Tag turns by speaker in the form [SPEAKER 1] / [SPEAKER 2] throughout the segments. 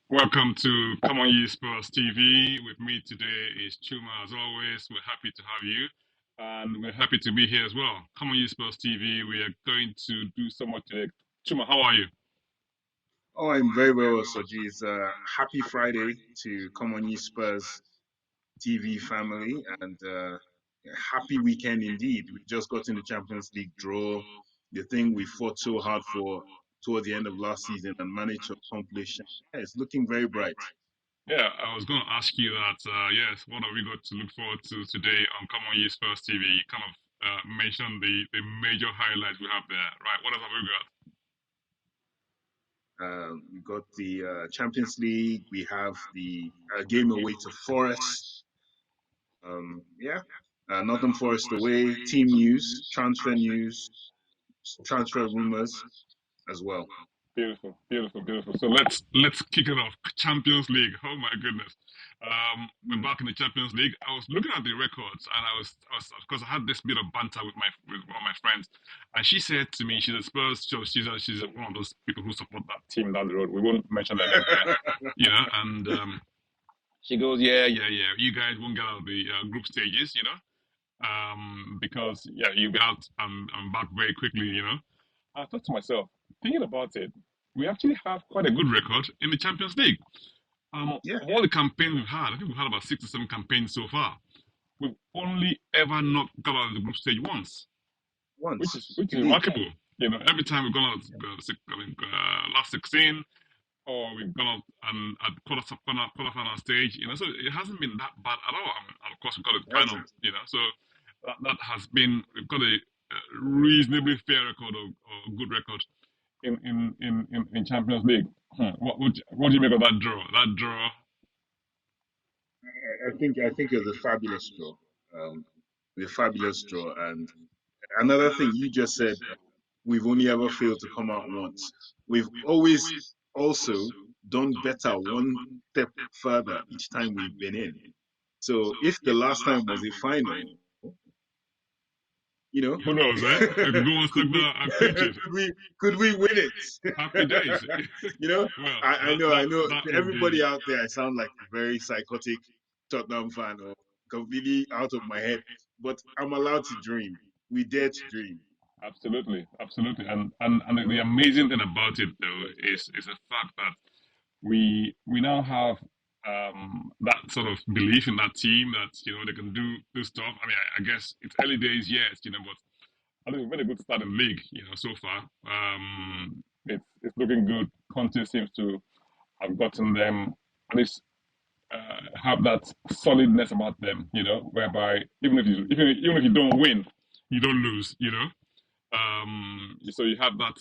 [SPEAKER 1] Welcome to Come On Ye Spurs TV. With me today is Chuma as always. We're happy to have you and we're happy to be here as well. Come On Ye Spurs TV, we are going to do so much today. Chuma, how are you?
[SPEAKER 2] Oh, I'm very well, Soji. It's happy Friday to Come On Ye Spurs TV family, and happy weekend indeed. We just got in the Champions League draw, the thing we fought so hard for toward the end of last season and managed to accomplish. Yeah, it's looking very bright.
[SPEAKER 1] Yeah, I was going to ask you that. Yes, what have we got to look forward to today on Come On Ye Spurs TV? You kind of mentioned the major highlights we have there. Right, what else have we got?
[SPEAKER 2] We got the Champions League. We have the game away to Forest. Yeah, Nottingham Forest away. Team news, transfer rumors as well.
[SPEAKER 1] Beautiful, beautiful, beautiful. So let's kick it off. Champions League. Oh my goodness. We're
[SPEAKER 2] Mm.
[SPEAKER 1] back in the Champions League. I was looking at the records, and I was of course I had this bit of banter with one of my friends, and she said to me, she's a Spurs, so she's one of those people who support that team down the road. We won't mention their names here, And she goes, yeah. You guys won't get out of the group stages, because you'll be out and back very quickly, I thought to myself, thinking about it, we actually have quite a good record in the Champions League.
[SPEAKER 2] Yeah,
[SPEAKER 1] Of all the campaigns we've had, I think we've had about 6 or 7 campaigns so far. We've only ever not got out of the group stage once, which
[SPEAKER 2] once
[SPEAKER 1] is
[SPEAKER 2] indeed.
[SPEAKER 1] remarkable. Every time we've gone out, last 16, or we've gone out at quarterfinal stage. So it hasn't been that bad at all. And of course, we've got the
[SPEAKER 2] It
[SPEAKER 1] final.
[SPEAKER 2] hasn't.
[SPEAKER 1] So that has been we've got a reasonably fair record or good record in Champions League. What do you make of that draw? That draw.
[SPEAKER 2] I think it was a fabulous draw. Um, a fabulous draw. And another thing you just said, we've only ever failed to come out once. We've always also done better one step further each time we've been in. So if the last time was a final, you know,
[SPEAKER 1] Who knows, eh? It could go on
[SPEAKER 2] could we
[SPEAKER 1] Stagna and clinch it.
[SPEAKER 2] could we win
[SPEAKER 1] Happy days.
[SPEAKER 2] it? you know,
[SPEAKER 1] Well,
[SPEAKER 2] I know.
[SPEAKER 1] that
[SPEAKER 2] To
[SPEAKER 1] would
[SPEAKER 2] everybody
[SPEAKER 1] be
[SPEAKER 2] out there, I sound like a very psychotic Tottenham fan or completely out of my head. But I'm allowed to dream. We dare to dream.
[SPEAKER 1] absolutely, absolutely. And
[SPEAKER 2] You
[SPEAKER 1] the
[SPEAKER 2] know,
[SPEAKER 1] amazing thing about it though is the fact that we now have that sort of belief in that team that they can do stuff. I mean, I guess it's early days, yes, but I think we've made a good start in the league, so far. It's looking good. Conte seems to have gotten them at least have that solidness about them, whereby even if you don't win, you don't lose, so you have that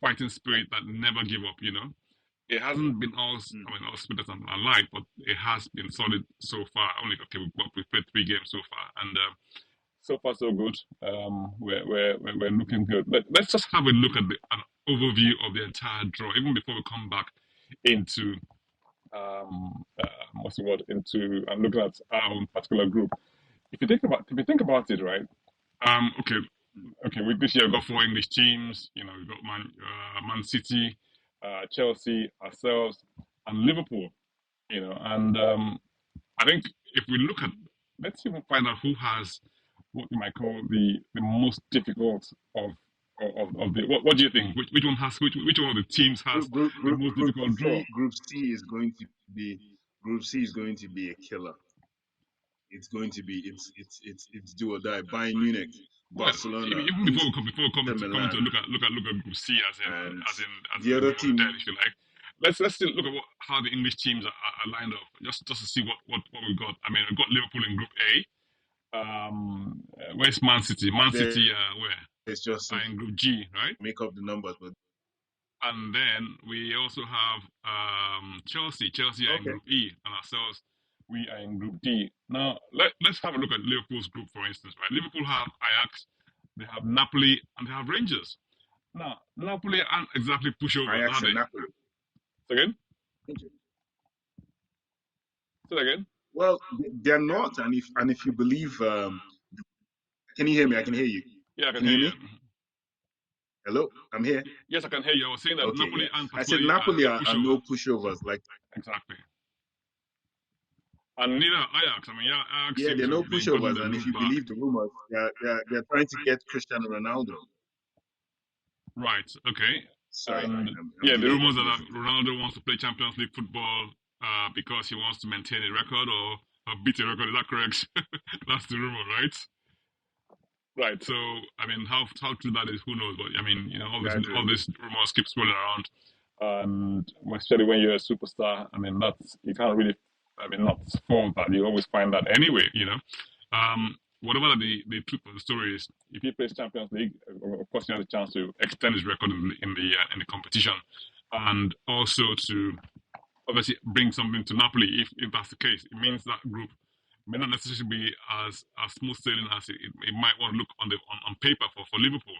[SPEAKER 1] fighting spirit that never give up, It hasn't been
[SPEAKER 2] mm,
[SPEAKER 1] all spirit and light, but it has been solid so far. Only okay, we've played 3 games so far, and so far so good. We're looking good. Let's just have a look at an overview of the entire draw, even before we come back into what's the word into and looking at our own particular group. If you think about it, right? Okay,
[SPEAKER 2] mm.
[SPEAKER 1] this year we've got 4 English teams. We've got Man City, Chelsea, ourselves, and Liverpool. And I think if we look at, let's even find out who has what you might call the most difficult of the. What do you think? Which one has which one of the teams has the most difficult draw?
[SPEAKER 2] Group C is going to be Group C is going to be a killer. It's going to be it's do or die. Bayern Munich,
[SPEAKER 1] Well,
[SPEAKER 2] Barcelona,
[SPEAKER 1] even before
[SPEAKER 2] Inter
[SPEAKER 1] we come to
[SPEAKER 2] Milan,
[SPEAKER 1] look at Group C
[SPEAKER 2] and
[SPEAKER 1] as
[SPEAKER 2] the
[SPEAKER 1] in
[SPEAKER 2] other
[SPEAKER 1] Do or Dead,
[SPEAKER 2] team.
[SPEAKER 1] if you like. Let's still look at how the English teams are lined up, just to see what we've got. I mean, we've got Liverpool in Group A. Where's Man City? Man
[SPEAKER 2] There
[SPEAKER 1] City, where
[SPEAKER 2] is just
[SPEAKER 1] are in Group G, right?
[SPEAKER 2] make up the numbers, but
[SPEAKER 1] And then we also have Chelsea. Chelsea are in
[SPEAKER 2] okay.
[SPEAKER 1] Group E, and ourselves, we are in Group D. Now, let's have a look at Liverpool's group, for instance, right? Liverpool have Ajax, they have Napoli, and they have Rangers. Now, Napoli aren't exactly pushovers, are
[SPEAKER 2] Ajax and
[SPEAKER 1] they?
[SPEAKER 2] Napoli.
[SPEAKER 1] Say again? Say that again?
[SPEAKER 2] Well, they're not, and if you believe, can you hear me? I can hear you.
[SPEAKER 1] Yeah, I can
[SPEAKER 2] Can you
[SPEAKER 1] hear
[SPEAKER 2] hear
[SPEAKER 1] you.
[SPEAKER 2] me? Hello, I'm here.
[SPEAKER 1] Yes, I can hear you. I was saying that
[SPEAKER 2] Okay, yeah.
[SPEAKER 1] Napoli and
[SPEAKER 2] I said
[SPEAKER 1] particularly
[SPEAKER 2] Napoli
[SPEAKER 1] no
[SPEAKER 2] are
[SPEAKER 1] pushover.
[SPEAKER 2] no pushovers. Like,
[SPEAKER 1] Exactly. And neither Ajax. I mean, yeah, Ajax
[SPEAKER 2] yeah,
[SPEAKER 1] seems
[SPEAKER 2] they're
[SPEAKER 1] to
[SPEAKER 2] no
[SPEAKER 1] have gotten
[SPEAKER 2] pushovers.
[SPEAKER 1] the
[SPEAKER 2] And if
[SPEAKER 1] group
[SPEAKER 2] you
[SPEAKER 1] back.
[SPEAKER 2] believe the rumors, they're trying to get Cristiano Ronaldo.
[SPEAKER 1] Right. Okay.
[SPEAKER 2] Sorry,
[SPEAKER 1] And
[SPEAKER 2] I'm
[SPEAKER 1] yeah, the
[SPEAKER 2] delayed.
[SPEAKER 1] rumors are that
[SPEAKER 2] Listen.
[SPEAKER 1] Ronaldo wants to play Champions League football because he wants to maintain a record or beat a record. Is that correct? That's the rumor, right? Right. So I mean, how true that is, who knows? But I mean, you know, all
[SPEAKER 2] Gradually.
[SPEAKER 1] these rumors keep swirling around, and especially when you're a superstar. I mean, that's you can't really, I mean, not fault that. You always find that anyway. You know, whatever the truth of the story is, if he plays Champions League, of course, he has a chance to extend his record in the competition, and also to obviously bring something to Napoli. If that's the case, it means that group may not necessarily be as smooth sailing as it might want to look on paper for Liverpool.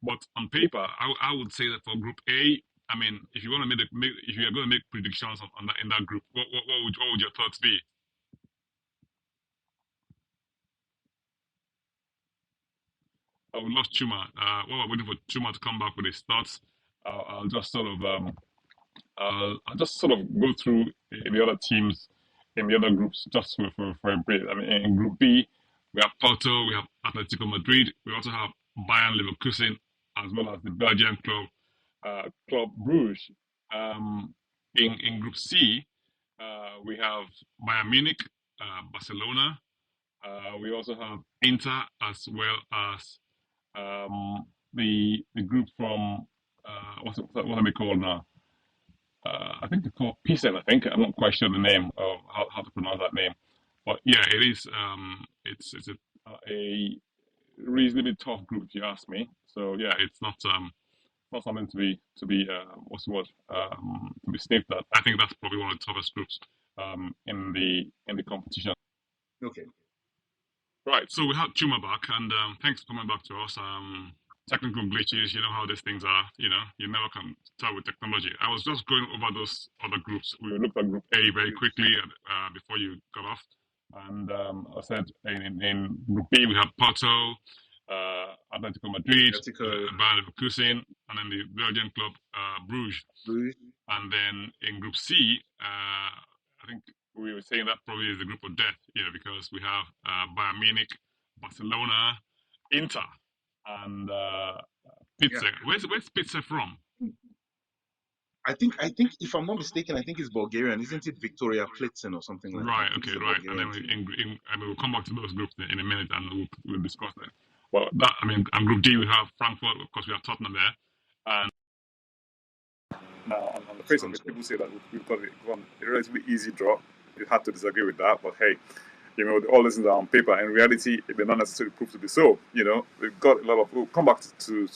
[SPEAKER 1] But on paper, I would say that for Group A, I mean, if you want to if you are going to make predictions on that in that group, what would your thoughts be? I would love Chuma. While we're waiting for Chuma to come back with his thoughts, I'll just sort of I'll just sort of go through the other teams in the other groups just for a bit. I mean, in Group B, we have Porto, we have Atletico Madrid, we also have Bayern Leverkusen, as well as the Belgian club Bruges. In Group C, we have Bayern Munich, Barcelona. We also have Inter, as well as the group from what are they called now? I think they're called Pisen. I think I'm not quite sure the name of how to pronounce that name, but yeah, it is. It's a reasonably tough group if you ask me. So yeah, it's not something to be what's the word to be sniffed at. I think that's probably one of the toughest groups in the competition.
[SPEAKER 2] Okay.
[SPEAKER 1] Right, so we have Chuma back, and thanks for coming back to us. Technical glitches, you know how these things are. You know, you never can tell with technology. I was just going over those other groups. We looked at Group A very quickly before you got off, and I said in Group B we have Porto, Atletico Madrid,
[SPEAKER 2] Atletico,
[SPEAKER 1] Bayern Leverkusen, and then the Belgian club Bruges.
[SPEAKER 2] Bruges.
[SPEAKER 1] And then in Group C, I think we were saying that probably is the group of death, you know, because we have Bayern Munich, Barcelona, Inter, and
[SPEAKER 2] Yeah.
[SPEAKER 1] Pizza. Where's Pizza from?
[SPEAKER 2] I think if I'm not mistaken, I think it's Bulgarian, isn't it? Victoria Plitzen or something like that.
[SPEAKER 1] Right.
[SPEAKER 2] I think
[SPEAKER 1] Okay.
[SPEAKER 2] it's a
[SPEAKER 1] Right. And then
[SPEAKER 2] Bulgarian team.
[SPEAKER 1] I mean, we'll come back to those groups in a minute, and we'll discuss that. Well, that I mean, and Group D we have Frankfurt. Of course, we have Tottenham there, and now, on the face of
[SPEAKER 2] Sounds
[SPEAKER 1] it,
[SPEAKER 2] good.
[SPEAKER 1] people say that we've got a relatively easy draw. You have to disagree with that, but hey, you know, all these things are on paper. In reality, it may not necessarily prove to be so. You know, we've got a lot of. We'll come back to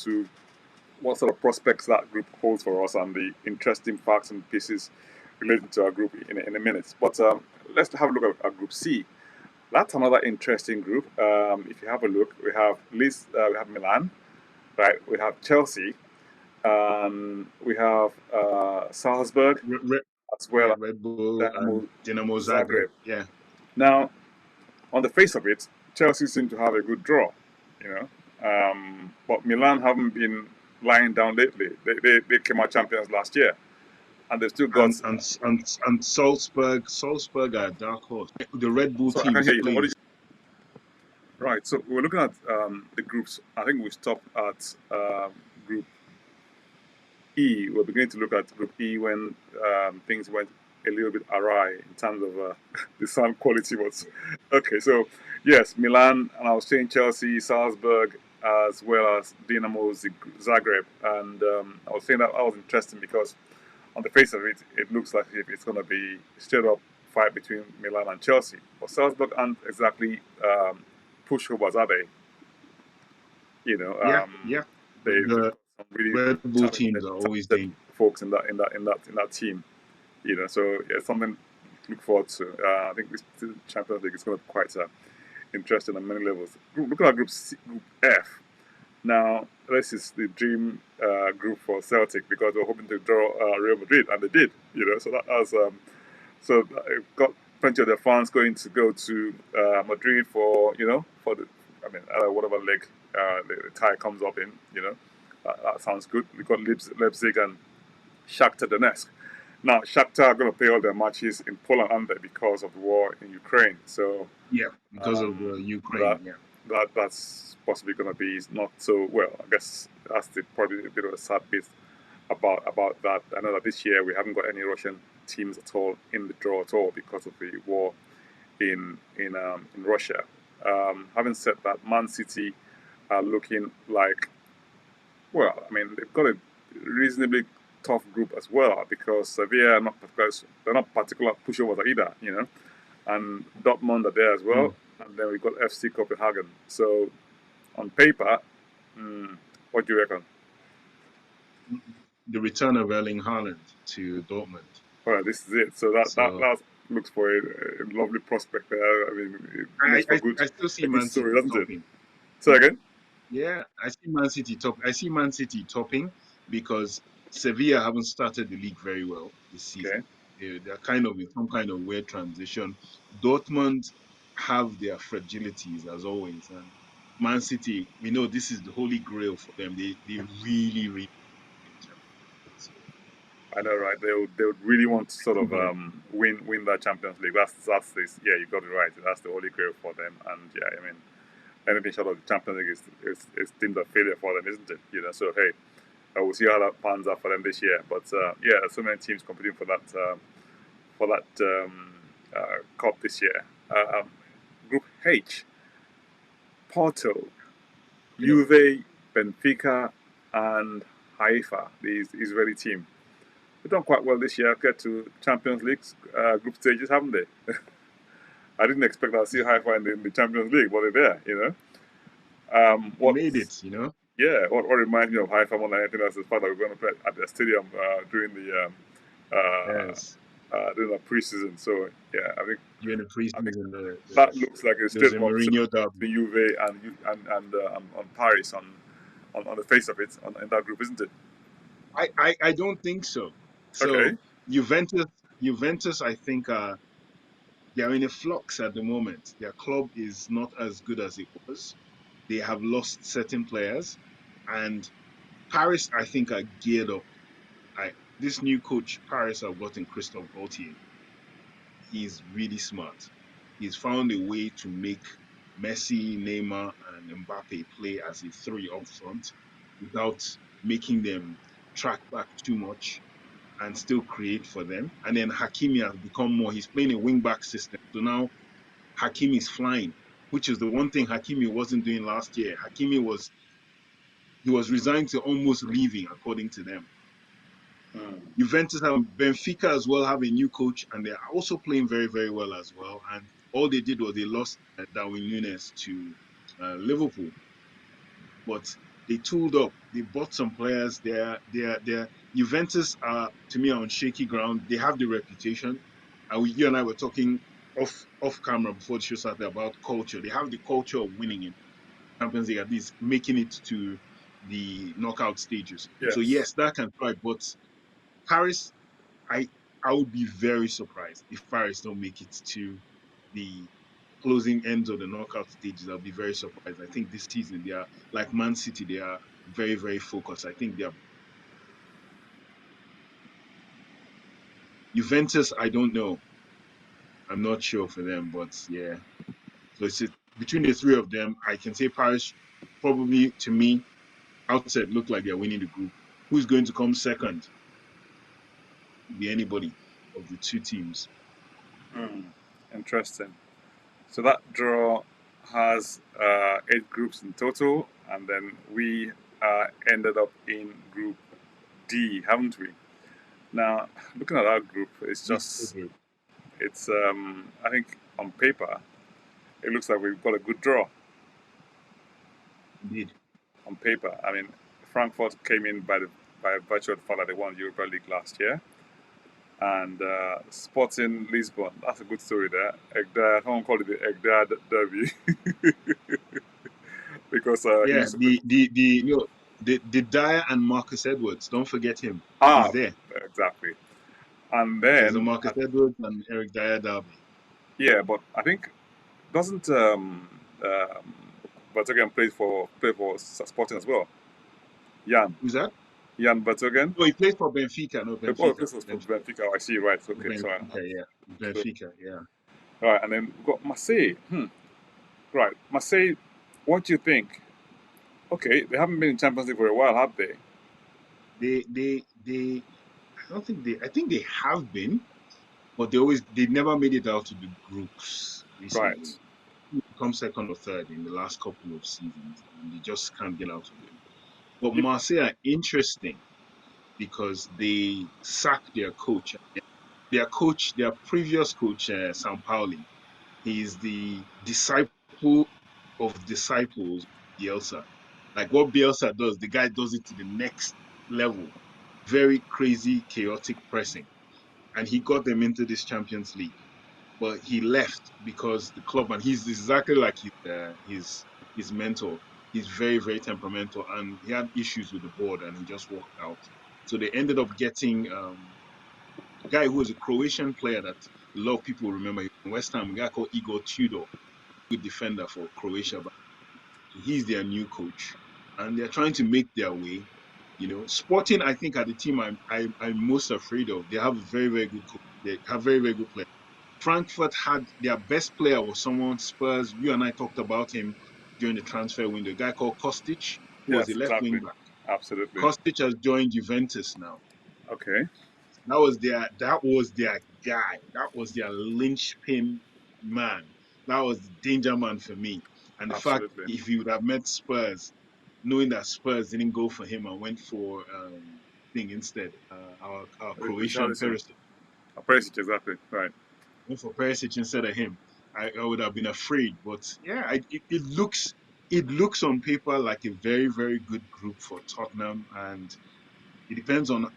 [SPEAKER 1] what sort of prospects that group holds for us and the interesting facts and pieces related to our group in a minute. But let's have a look at Group C. That's another interesting group. If you have a look, we have Milan, right? We have Chelsea, we have Salzburg, as well
[SPEAKER 2] Yeah,
[SPEAKER 1] as
[SPEAKER 2] Red Bull and
[SPEAKER 1] Dynamo
[SPEAKER 2] Dinamo Zagreb.
[SPEAKER 1] Zagreb.
[SPEAKER 2] Yeah.
[SPEAKER 1] Now, on the face of it, Chelsea seem to have a good draw, you know. But Milan haven't been lying down lately. They came out champions last year, and they've still got.
[SPEAKER 2] And Salzburg are a dark horse. The Red Bull
[SPEAKER 1] So I
[SPEAKER 2] team
[SPEAKER 1] can
[SPEAKER 2] is
[SPEAKER 1] hear you. What
[SPEAKER 2] playing.
[SPEAKER 1] did you? Right. So we're looking at the groups. I think we stopped at Group E. We're beginning to look at Group E when things went a little bit awry in terms of the sound quality was. Okay, so yes, Milan, and I was saying Chelsea, Salzburg, as well as Dinamo Zagreb. And I was saying that was interesting because on the face of it, it looks like if it's going to be straight up fight between Milan and Chelsea. But Salzburg aren't exactly pushovers, are they? You know,
[SPEAKER 2] Yeah, yeah.
[SPEAKER 1] they've
[SPEAKER 2] The
[SPEAKER 1] got some really
[SPEAKER 2] Red Bull teams are always
[SPEAKER 1] talented
[SPEAKER 2] dangerous.
[SPEAKER 1] folks in that team. You know, so yeah, something to look forward to. I think this Champions League is going to be quite interesting on many levels. Looking at Group F. Now, this is the dream group for Celtic because they were hoping to draw Real Madrid, and they did. You know, so that was so they've got plenty of their fans going to go to Madrid for the whatever leg the tie comes up in. You know, That sounds good. We got Leipzig and Shakhtar Donetsk. Now, Shakhtar are going to play all their matches in Poland, aren't they, because of the war in Ukraine. So
[SPEAKER 2] Yeah, because of
[SPEAKER 1] um,
[SPEAKER 2] Ukraine.
[SPEAKER 1] that
[SPEAKER 2] Yeah.
[SPEAKER 1] that's possibly going to be not so well. I guess that's probably a bit of a sad bit about that. I know that this year we haven't got any Russian teams at all in the draw at all because of the war in Russia. Having said that, Man City are looking like, well, I mean, they've got a reasonably tough group as well because Sevilla are not particular, they're not particular pushovers either, and Dortmund are there as well,
[SPEAKER 2] Mm.
[SPEAKER 1] and then we've got FC Copenhagen. So on paper, what do you reckon?
[SPEAKER 2] The return of Erling Haaland to Dortmund.
[SPEAKER 1] Well, this is it. So
[SPEAKER 2] So
[SPEAKER 1] that looks for a lovely prospect there. I mean, it
[SPEAKER 2] I,
[SPEAKER 1] makes for
[SPEAKER 2] I I still see
[SPEAKER 1] a good
[SPEAKER 2] Man
[SPEAKER 1] story,
[SPEAKER 2] City
[SPEAKER 1] doesn't it?
[SPEAKER 2] topping.
[SPEAKER 1] So again,
[SPEAKER 2] Yeah, I see Man City top. I see Man City topping because Sevilla haven't started the league very well this
[SPEAKER 1] okay,
[SPEAKER 2] season. They're kind of in some kind of weird transition. Dortmund have their fragilities as always, and Man City, we know this is the holy grail for them. They really really win the Champions League. So
[SPEAKER 1] I know, right? They would really want to sort of
[SPEAKER 2] but
[SPEAKER 1] win that Champions League. That's this. Yeah, you got it right. That's the holy grail for them. And yeah, I mean, anything short of the Champions League is deemed a failure for them, isn't it? So hey, we'll see how that pans out for them this year. But yeah, there's so many teams competing for that cup this year. Group H: Porto,
[SPEAKER 2] yeah,
[SPEAKER 1] Juve, Benfica, and Haifa, the Israeli team. They've done quite well this year. Get to Champions League group stages, haven't they? I didn't expect that to see Haifa in the Champions League, but they're there.
[SPEAKER 2] they
[SPEAKER 1] What?
[SPEAKER 2] made it.
[SPEAKER 1] Yeah. What reminds me of Haifa more than anything else is the fact that we're going to play at the stadium uh,
[SPEAKER 2] Yes,
[SPEAKER 1] during the preseason. So yeah,
[SPEAKER 2] during the
[SPEAKER 1] I think
[SPEAKER 2] preseason,
[SPEAKER 1] that looks like a
[SPEAKER 2] there's a
[SPEAKER 1] straightforward
[SPEAKER 2] Mourinho derby.
[SPEAKER 1] between Juve and Paris on the face of it in that group, isn't it?
[SPEAKER 2] I don't think so. So
[SPEAKER 1] Okay.
[SPEAKER 2] Juventus, Juventus, I think they're in a flux at the moment. Their club is not as good as it was. They have lost certain players, and Paris, I think, are geared up. This new coach, Paris, have gotten Christophe Gaultier. He's really smart. He's found a way to make Messi, Neymar, and Mbappe play as a three up front without making them track back too much and still create for them. And then Hakimi has become more, he's playing a wing back system. So now Hakimi is flying, which is the one thing Hakimi wasn't doing last year. He was resigned to almost leaving, according to them.
[SPEAKER 1] Mm.
[SPEAKER 2] Juventus and Benfica as well have a new coach, and they're also playing very, very well as well. And all they did was they lost Darwin Nunes to Liverpool, but they tooled up. They bought some players. They're Juventus are to me on shaky ground. They have the reputation, and you and I were talking off camera before the show started about culture. They have the culture of winning in Champions League, at least making it to the knockout stages. So
[SPEAKER 1] Yes.
[SPEAKER 2] yes, that can try. But Paris, I I would be very surprised if Paris don't make it to the closing ends of the knockout stages. I'll be very surprised. I think this season they are like Man City. They are very very focused. I think they are Juventus. I don't know. I'm not sure for them, but yeah. So between the three of them, I can say Paris probably to me outset look like they're winning the group. Who's going to come second? Be anybody of the two teams.
[SPEAKER 1] Mm. Interesting. So that draw has 8 groups in total, and then we ended up in Group D, haven't we? Now, looking at our group,
[SPEAKER 2] This group,
[SPEAKER 1] I think on paper, it looks like we've got a good draw
[SPEAKER 2] indeed.
[SPEAKER 1] on paper. I mean, Frankfurt came in by virtue of the fact that they won the Europa League last year, and Sporting Lisbon. That's a good story there. Egda, someone called it the Egda Derby because he
[SPEAKER 2] Yeah,
[SPEAKER 1] used to play.
[SPEAKER 2] the Dyer and Marcus Edwards. Don't forget him. He's
[SPEAKER 1] Ah,
[SPEAKER 2] there.
[SPEAKER 1] exactly. And
[SPEAKER 2] There's a
[SPEAKER 1] then,
[SPEAKER 2] Marcus Edwards and Eric Dyer derby.
[SPEAKER 1] yeah, but I think doesn't Vertonghen play for Sporting as well? Jan.
[SPEAKER 2] Who's that?
[SPEAKER 1] Jan Vertonghen.
[SPEAKER 2] Oh, he plays for Benfica. No,
[SPEAKER 1] Oh,
[SPEAKER 2] Benfica.
[SPEAKER 1] this was for
[SPEAKER 2] Benfica.
[SPEAKER 1] Benfica. Oh, I see. Right. Okay. Sorry.
[SPEAKER 2] Benfica. Yeah.
[SPEAKER 1] So,
[SPEAKER 2] Benfica. Yeah.
[SPEAKER 1] all right, and then we've got Marseille. Right, Marseille. What do you think? Okay, they haven't been in Champions League for a while, have they?
[SPEAKER 2] They. I don't think they. I think they have been, but they never made it out to the groups recently.
[SPEAKER 1] Right.
[SPEAKER 2] Come second or third in the last couple of seasons, and they just can't get out of it. But
[SPEAKER 1] If,
[SPEAKER 2] Marseille are interesting because they sacked their coach. Their previous coach, Sampaoli, he is the disciple of disciples, Bielsa. Like what Bielsa does, the guy does it to the next level. Very crazy, chaotic pressing. And he got them into this Champions League. But he left because the club, and he's exactly like his mentor. He's very, very temperamental, and he had issues with the board, and he just walked out. So they ended up getting a guy who was a Croatian player that a lot of people remember in West Ham, a guy called Igor Tudor, good defender for Croatia. But so he's their new coach, and they're trying to make their way. Sporting, I think, are the team I'm most afraid of. They have a very, very good coach. They have very, very good players. Frankfurt had their best player was someone Spurs. You and I talked about him during the transfer window. A guy called Kostic, who was a
[SPEAKER 1] yes,
[SPEAKER 2] left wing
[SPEAKER 1] exactly.
[SPEAKER 2] back.
[SPEAKER 1] Absolutely.
[SPEAKER 2] Kostic has joined Juventus now.
[SPEAKER 1] Okay.
[SPEAKER 2] That was their guy. That was their linchpin man. That was the danger man for me. And the fact
[SPEAKER 1] Absolutely.
[SPEAKER 2] if he would have met Spurs, knowing that Spurs didn't go for him and went for thing instead, our Croatian
[SPEAKER 1] Richarlison.
[SPEAKER 2] Perisic,
[SPEAKER 1] Perisic, exactly. Right.
[SPEAKER 2] went for Perisic instead of him, I would have been afraid. But yeah, it looks on paper like a very, very good group for Tottenham, and it depends on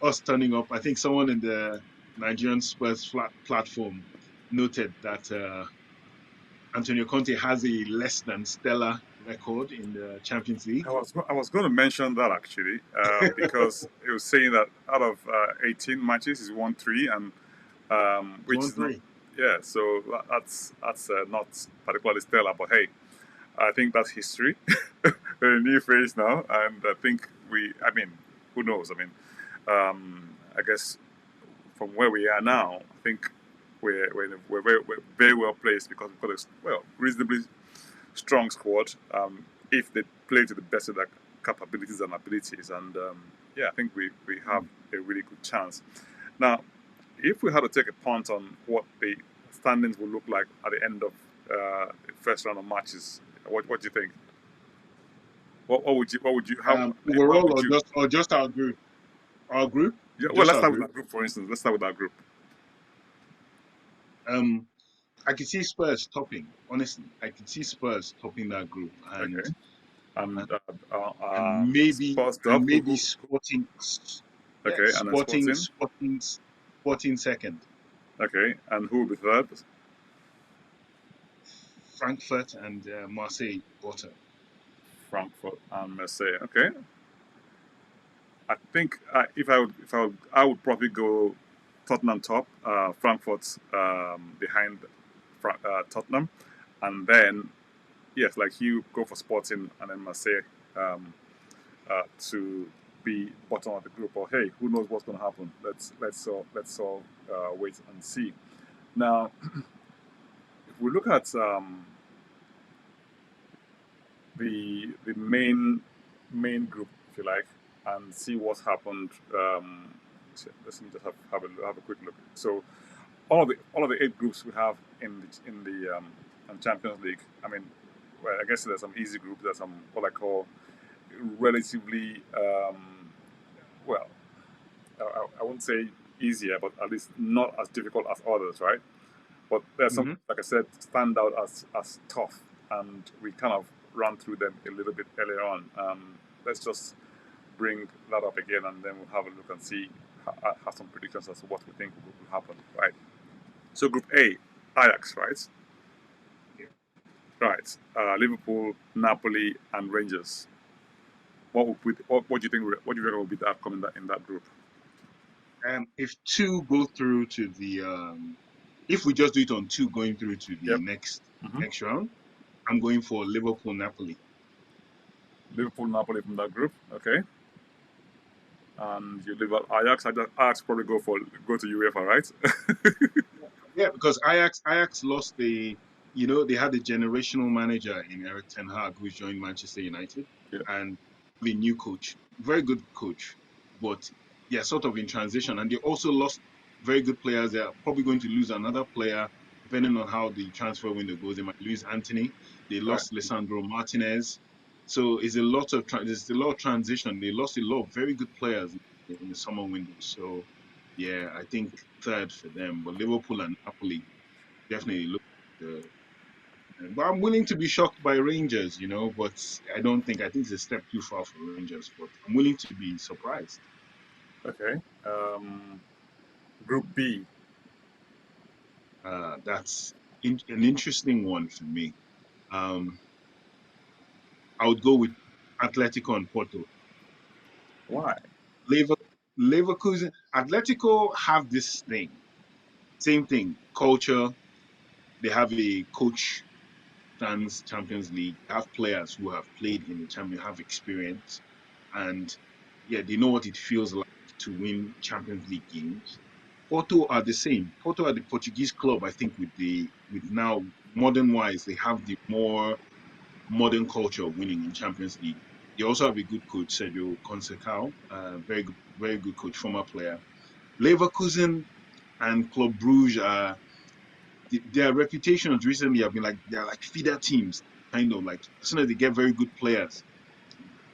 [SPEAKER 2] us turning up. I think someone in the Nigerian Spurs platform noted that Antonio Conte has a less than stellar record in the Champions League.
[SPEAKER 1] I was going to mention that actually because it was saying that out of 18 matches, he's won three, and
[SPEAKER 2] He's
[SPEAKER 1] which
[SPEAKER 2] won
[SPEAKER 1] is not,
[SPEAKER 2] three.
[SPEAKER 1] yeah. So that's not particularly stellar, but hey, I think that's history. We're in a new phase now, and I think I mean, who knows? I mean, I guess from where we are now, I think we're very well placed because we've got a reasonably strong squad. If they play to the best of their capabilities and abilities, and yeah, I think we have a really good chance. Now, if we had to take a punt on what the standings will look like at the end of the first round of matches, what do you think? What would you how
[SPEAKER 2] Overall,
[SPEAKER 1] would you?
[SPEAKER 2] or just our group. Our group,
[SPEAKER 1] Yeah, well,
[SPEAKER 2] just
[SPEAKER 1] let's
[SPEAKER 2] our
[SPEAKER 1] start with
[SPEAKER 2] group.
[SPEAKER 1] that group, for instance. Let's start with that group.
[SPEAKER 2] Um, I could see Spurs topping. Honestly, I could see Spurs topping that group, and
[SPEAKER 1] Okay, and
[SPEAKER 2] and maybe
[SPEAKER 1] Spurs
[SPEAKER 2] and
[SPEAKER 1] top.
[SPEAKER 2] maybe Sporting, yeah,
[SPEAKER 1] Okay, and then
[SPEAKER 2] Sporting,
[SPEAKER 1] Sporting.
[SPEAKER 2] Sporting, Sporting second.
[SPEAKER 1] Okay, and who will be third?
[SPEAKER 2] Frankfurt and Marseille bottom.
[SPEAKER 1] Frankfurt and Marseille. Okay, I think I would probably go Tottenham top, Frankfurt behind Tottenham, and then yes, like you go for Sporting and then Marseille to be bottom of the group. Or hey, who knows what's going to happen? Let's all wait and see. Now, if we look at the main group, if you like, and see what's happened. Let's just have a quick look. So all of the eight groups we have in Champions League. I mean, well, I guess there's some easy groups. There's some what I call relatively well, I wouldn't say easier, but at least not as difficult as others, right? But there's some,
[SPEAKER 2] Mm-hmm.
[SPEAKER 1] like I said, stand out as tough, and we kind of ran through them a little bit earlier on. Let's just bring that up again, and then we'll have a look and see, have some predictions as to what we think will happen, right? So Group A, Ajax, right?
[SPEAKER 2] Yeah.
[SPEAKER 1] Right. Liverpool, Napoli, and Rangers. What do you think? What do you reckon will be the outcome in that group?
[SPEAKER 2] If two go through to if we just do it on two going through to the
[SPEAKER 1] Yep.
[SPEAKER 2] next
[SPEAKER 1] Hmm.
[SPEAKER 2] next round, I'm going for Liverpool Napoli.
[SPEAKER 1] Liverpool, Napoli from that group. Okay, and you leave out Ajax. Ajax probably go to UEFA, right?
[SPEAKER 2] Yeah, because Ajax lost they had a generational manager in Eric Ten Hag who's joined Manchester United
[SPEAKER 1] Yeah.
[SPEAKER 2] and the new coach, very good coach, but they're sort of in transition and they also lost very good players. They're probably going to lose another player depending on how the transfer window goes. They might lose Anthony. They
[SPEAKER 1] Right.
[SPEAKER 2] lost Lisandro Martinez. So it's a lot of there's a lot of transition. They lost a lot of very good players in the summer window. So yeah, I think third for them. But Liverpool and Napoli definitely look the. But I'm willing to be shocked by Rangers, but I think it's a step too far for Rangers, but I'm willing to be surprised.
[SPEAKER 1] Okay. Um, Group B.
[SPEAKER 2] That's an interesting one for me. Um, I would go with Atletico and Porto.
[SPEAKER 1] Why?
[SPEAKER 2] Lever, Leverkusen, Atletico have this thing, same thing, culture. They have a coach stands Champions League, have players who have played in the Champions, have experience, and yeah, they know what it feels like to win Champions League games. Porto are the same. Porto are the Portuguese club, I think, with now modern wise, they have the more modern culture of winning in Champions League. They also have a good coach, Sergio Conceição, very good coach, former player. Leverkusen and Club Brugge are their reputations recently have been like they're like feeder teams, kind of like as soon as they get very good players.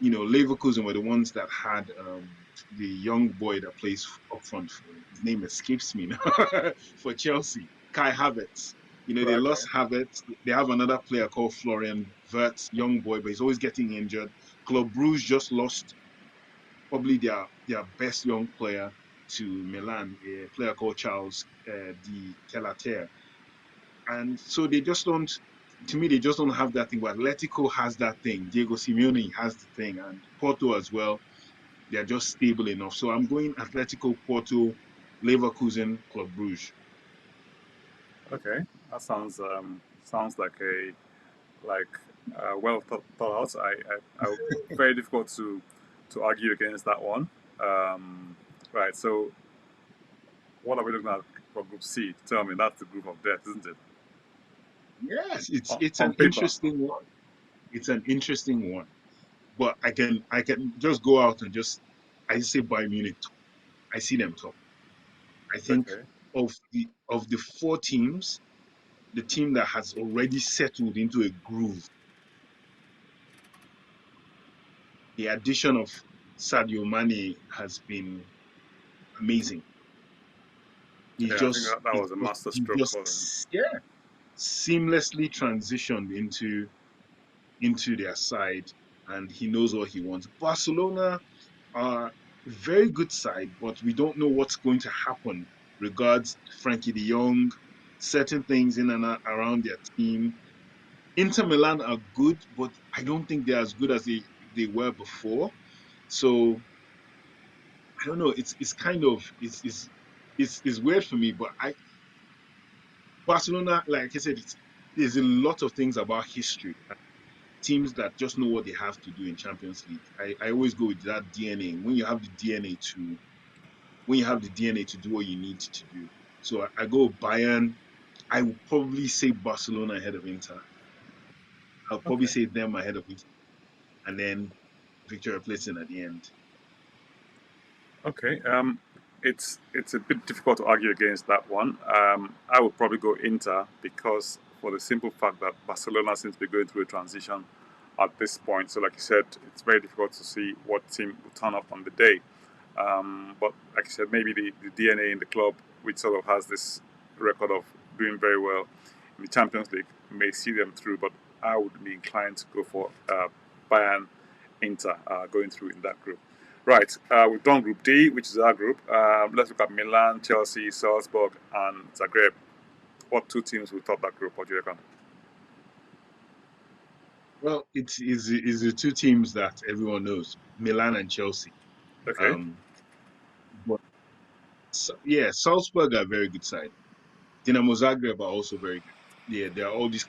[SPEAKER 2] Leverkusen were the ones that had the young boy that plays up front for his name escapes me now for Chelsea, Kai Havertz. They
[SPEAKER 1] Right.
[SPEAKER 2] lost
[SPEAKER 1] Okay.
[SPEAKER 2] Havertz. They have another player called Florian Wirtz, young boy, but he's always getting injured. Club Brugge just lost probably their best young player to Milan, a player called Charles de Kelater. And so they just don't, to me, they just don't have that thing. But Atletico has that thing. Diego Simeone has the thing. And Porto as well. They're just stable enough. So I'm going Atletico, Porto, Leverkusen, Club Brugge.
[SPEAKER 1] Okay. That sounds like a like well thought out. I very difficult to argue against that one. Um, right. So what are we looking at for Group C? Tell me. That's the group of death, isn't it?
[SPEAKER 2] Yes, it's
[SPEAKER 1] On
[SPEAKER 2] an
[SPEAKER 1] paper.
[SPEAKER 2] interesting one. It's an interesting one. But I can just go out and I say Bayern Munich top. I see them top. I think
[SPEAKER 1] Okay.
[SPEAKER 2] of the four teams, the team that has already settled into a groove, the addition of Sadio Mane has been amazing. He's
[SPEAKER 1] Yeah, I think
[SPEAKER 2] just,
[SPEAKER 1] that
[SPEAKER 2] he
[SPEAKER 1] was a
[SPEAKER 2] just,
[SPEAKER 1] master
[SPEAKER 2] he
[SPEAKER 1] stroke for them.
[SPEAKER 2] just, yeah, seamlessly transitioned into their side, and he knows what he wants. Barcelona are a very good side, but we don't know what's going to happen regards Frankie De Jong, certain things in and around their team. Inter Milan are good, but I don't think they're as good as they were before. So I don't know. It's kind of it's weird for me, but I Barcelona, like I said, there's a lot of things about history. Teams that just know what they have to do in Champions League. I always go with that DNA. When you have the DNA to do what you need to do. So I go Bayern. I would probably say Barcelona ahead of Inter. I'll probably
[SPEAKER 1] Okay.
[SPEAKER 2] say them ahead of Inter, and then Victoria Plzen at the end.
[SPEAKER 1] Okay. It's a bit difficult to argue against that one. I would probably go Inter because for the simple fact that Barcelona seems to be going through a transition at this point. So, like you said, it's very difficult to see what team will turn up on the day. But like I said, maybe the DNA in the club, which sort of has this record of doing very well in the Champions League, may see them through. But I would be inclined to go for Bayern Inter going through in that group. Right, we've done Group D, which is our group. Let's look at Milan, Chelsea, Salzburg, and Zagreb. What two teams will top that group? What do you reckon?
[SPEAKER 2] Well, it's the two teams that everyone knows, Milan and Chelsea.
[SPEAKER 1] Okay,
[SPEAKER 2] Um, but yeah, Salzburg are a very good side. Dinamo Zagreb are also very good. Yeah, they are all these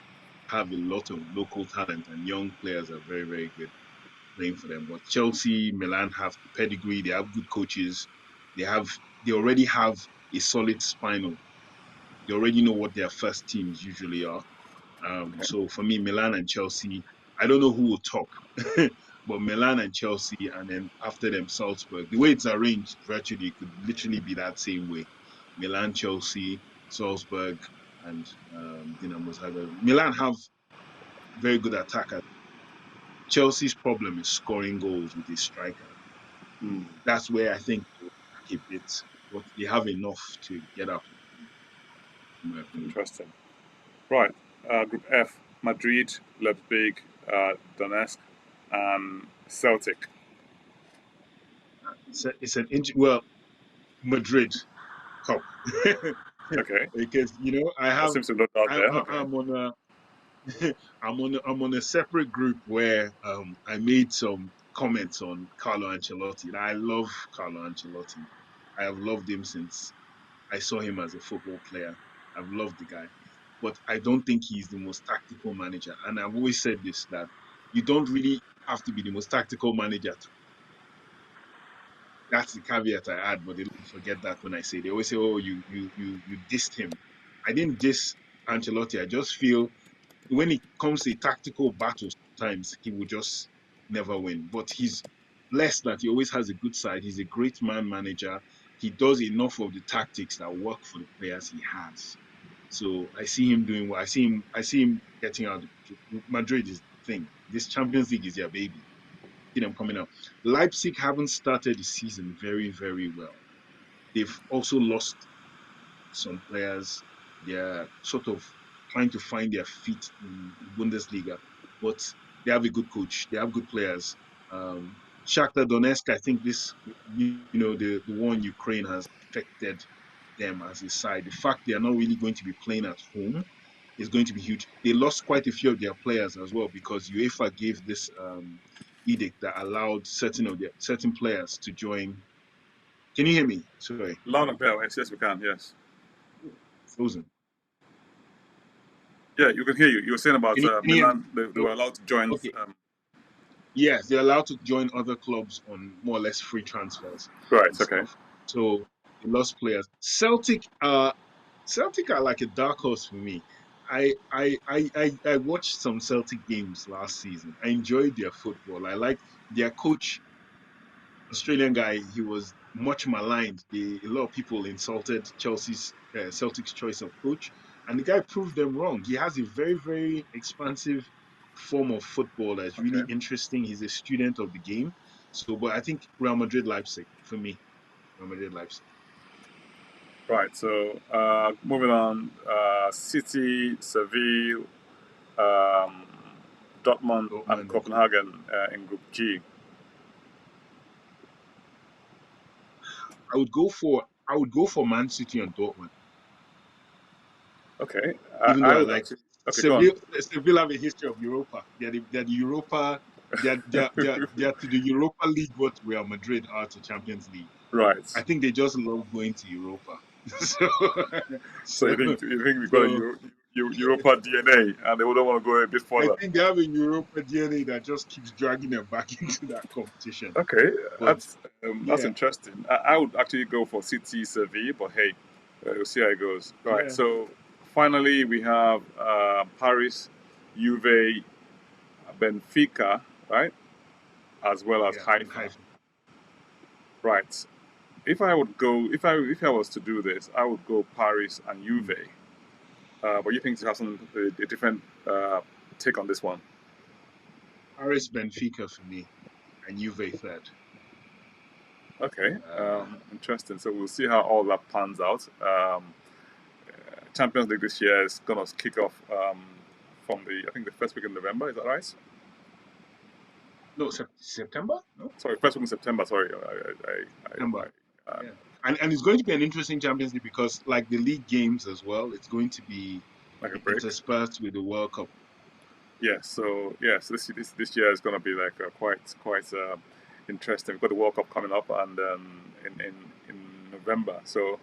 [SPEAKER 2] have a lot of local talent and young players are very, very good. playing for them. But Chelsea, Milan have the pedigree. They have good coaches. They already have a solid spinal. They already know what their first teams usually are.
[SPEAKER 3] Okay.
[SPEAKER 2] So for me, Milan and Chelsea, I don't know who will top, but Milan and Chelsea, and then after them, Salzburg. The way it's arranged, virtually, it could literally be that same way. Milan, Chelsea, Salzburg, and Dinamo Zagreb. Milan have very good attackers. Chelsea's problem is scoring goals with a striker.
[SPEAKER 3] Mm.
[SPEAKER 2] That's where I think they will lack a bit, but they have enough to get out, in my opinion.
[SPEAKER 3] Interesting. Right. Group F: Madrid, Leipzig, Donetsk, and Celtic.
[SPEAKER 2] It's an well, Madrid Cup.
[SPEAKER 3] Okay.
[SPEAKER 2] Because
[SPEAKER 3] That seems to be no doubt there. Okay.
[SPEAKER 2] I'm on a I'm on a separate group where I made some comments on Carlo Ancelotti. And I love Carlo Ancelotti. I have loved him since I saw him as a football player. I've loved the guy, but I don't think he's the most tactical manager. And I've always said this, that you don't really have to be the most tactical manager. That's the caveat I add, but they forget that when I say. They always say, "Oh, you dissed him." I didn't diss Ancelotti. I just feel when it comes to tactical battles, sometimes he will just never win. But he's blessed that he always has a good side. He's a great man manager. He does enough of the tactics that work for the players he has. So I see him doing well. I see him getting out. Madrid is the thing. This Champions League is their baby. See them coming out. Leipzig haven't started the season very, very well. They've also lost some players. They're sort of trying to find their feet in the Bundesliga, but they have a good coach. They have good players. Shakhtar Donetsk, I think the war in Ukraine has affected them as a side. The fact they are not really going to be playing at home is going to be huge. They lost quite a few of their players as well because UEFA gave this edict that allowed certain players to join. Can you hear me? Sorry,
[SPEAKER 3] Loud and clear. Yes, we can. Yes.
[SPEAKER 2] frozen.
[SPEAKER 3] Yeah, you can hear you. You were saying about
[SPEAKER 2] Can you hear me?
[SPEAKER 3] Milan. They were allowed to join.
[SPEAKER 2] Okay. Yes, they're allowed to join other clubs on more or less free transfers
[SPEAKER 3] Right.
[SPEAKER 2] and
[SPEAKER 3] Okay.
[SPEAKER 2] stuff. So they lost players. Celtic are like a dark horse for me. I watched some Celtic games last season. I enjoyed their football. I like their coach, Australian guy. He was much maligned. A lot of people insulted Celtic's choice of coach, and the guy proved them wrong. He has a very, very expansive form of football that's really
[SPEAKER 3] Okay.
[SPEAKER 2] interesting. He's a student of the game. So, but I think Real Madrid, Leipzig for me. Real Madrid, Leipzig.
[SPEAKER 3] Right. So moving on. City, Seville, um, Dortmund, and
[SPEAKER 2] Dortmund and
[SPEAKER 3] Copenhagen in Group G.
[SPEAKER 2] I would go for Man City and Dortmund.
[SPEAKER 3] Okay.
[SPEAKER 2] Even though
[SPEAKER 3] I
[SPEAKER 2] I
[SPEAKER 3] would
[SPEAKER 2] like
[SPEAKER 3] actually. Okay, go on.
[SPEAKER 2] Seville have a history of Europa. They're the Europa. They're to the Europa League what Real Madrid are to Champions League. I
[SPEAKER 3] Right.
[SPEAKER 2] think they just love going to Europa. so,
[SPEAKER 3] So
[SPEAKER 2] so,
[SPEAKER 3] you think we got a
[SPEAKER 2] so
[SPEAKER 3] Europa DNA, and they wouldn't want to go a bit
[SPEAKER 2] I
[SPEAKER 3] further.
[SPEAKER 2] think they have a Europa DNA that just keeps dragging them back into that competition.
[SPEAKER 3] Okay,
[SPEAKER 2] But
[SPEAKER 3] that's
[SPEAKER 2] yeah,
[SPEAKER 3] interesting. I would actually go for City Seville, but hey, we'll see how it goes. Right.
[SPEAKER 2] yeah,
[SPEAKER 3] So finally, we have Paris, Juve, Benfica, right, as well as
[SPEAKER 2] yeah, and
[SPEAKER 3] Haifa.
[SPEAKER 2] Haifa.
[SPEAKER 3] Right. If I would go, if I was to do this, I would go Paris and Juve.
[SPEAKER 2] Mm.
[SPEAKER 3] But you think you have some a different take on this one?
[SPEAKER 2] Paris, Benfica for me, and Juve third.
[SPEAKER 3] Okay,
[SPEAKER 2] Uh,
[SPEAKER 3] interesting. So we'll see how all that pans out. Champions League this year is gonna kick off from I think the first week in November. Is that right?
[SPEAKER 2] no, September. No,
[SPEAKER 3] Sorry, first week in September. Sorry,
[SPEAKER 2] September.
[SPEAKER 3] I
[SPEAKER 2] Yeah. And it's going to be an interesting Champions League because, like the league games as well, it's going to be
[SPEAKER 3] like a break.
[SPEAKER 2] interspersed with the World Cup.
[SPEAKER 3] Yeah. So this year is gonna be like quite interesting. We've got the World Cup coming up, and in November. So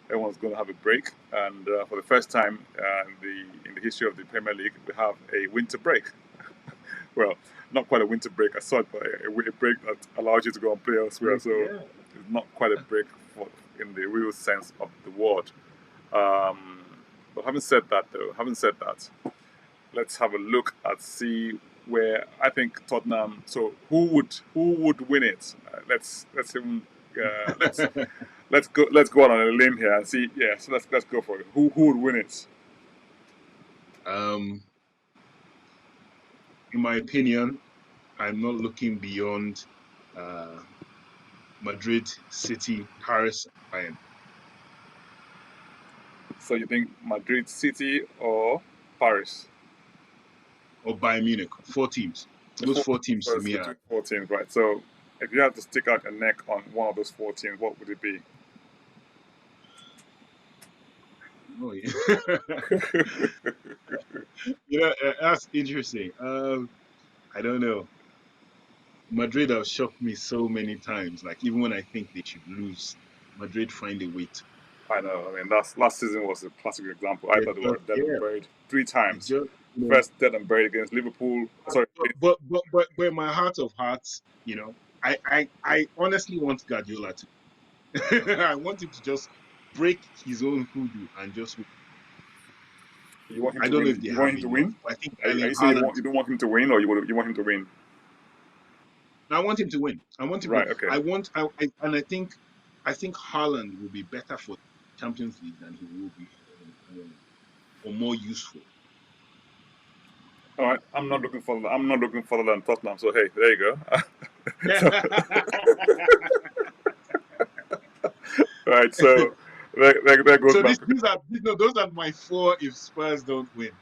[SPEAKER 3] everyone's going to have a break, and for the first time in the history of the Premier League, we have a winter break, well, not quite a winter break as such, but a break that allows you to go and play elsewhere.
[SPEAKER 2] Break,
[SPEAKER 3] So
[SPEAKER 2] yeah.
[SPEAKER 3] it's not quite a break in the real sense of the word. But having said that, let's have a look at see where I think Tottenham. So who would win it? Let's even let's go out on a limb here and see. Yeah, so let's go for it. Who would win it?
[SPEAKER 2] In my opinion, I'm not looking beyond Madrid, City, Paris, Bayern,
[SPEAKER 3] So you think Madrid, City, or Paris?
[SPEAKER 2] or Bayern Munich. 4 teams.
[SPEAKER 3] The
[SPEAKER 2] Those
[SPEAKER 3] four,
[SPEAKER 2] 4 teams
[SPEAKER 3] so
[SPEAKER 2] to
[SPEAKER 3] it's
[SPEAKER 2] me
[SPEAKER 3] between
[SPEAKER 2] are.
[SPEAKER 3] 4 teams, right? So if you had to stick out your neck on one of those 4 teams, what would it be?
[SPEAKER 2] Oh, yeah. That's interesting. I don't know. Madrid have shocked me so many times. Like even when I think they should lose, Madrid find a way to.
[SPEAKER 3] I know. I mean, that's last season was a classic example. I
[SPEAKER 2] They
[SPEAKER 3] thought they were
[SPEAKER 2] just,
[SPEAKER 3] dead and
[SPEAKER 2] yeah,
[SPEAKER 3] buried 3
[SPEAKER 2] they
[SPEAKER 3] times.
[SPEAKER 2] just,
[SPEAKER 3] First dead and buried against Liverpool. Sorry,
[SPEAKER 2] but in my heart of hearts, I honestly want Guardiola to. I want him to just break his own hoodoo and just.
[SPEAKER 3] you want him
[SPEAKER 2] I
[SPEAKER 3] to
[SPEAKER 2] don't know
[SPEAKER 3] win.
[SPEAKER 2] if they
[SPEAKER 3] You want
[SPEAKER 2] have
[SPEAKER 3] him to
[SPEAKER 2] enough.
[SPEAKER 3] win?
[SPEAKER 2] I think
[SPEAKER 3] Are
[SPEAKER 2] Erling
[SPEAKER 3] you saying
[SPEAKER 2] Haaland.
[SPEAKER 3] you don't want him to win, or you want him to win?
[SPEAKER 2] I want him to win. I want him to.
[SPEAKER 3] Right. Okay.
[SPEAKER 2] And I think Haaland will be better for Champions League than he will be, or more useful.
[SPEAKER 3] All right. I'm not looking further than Tottenham. So hey, there you go. So, right. So there goes
[SPEAKER 2] So
[SPEAKER 3] my.
[SPEAKER 2] those are my 4 if Spurs don't win.
[SPEAKER 3] Oh,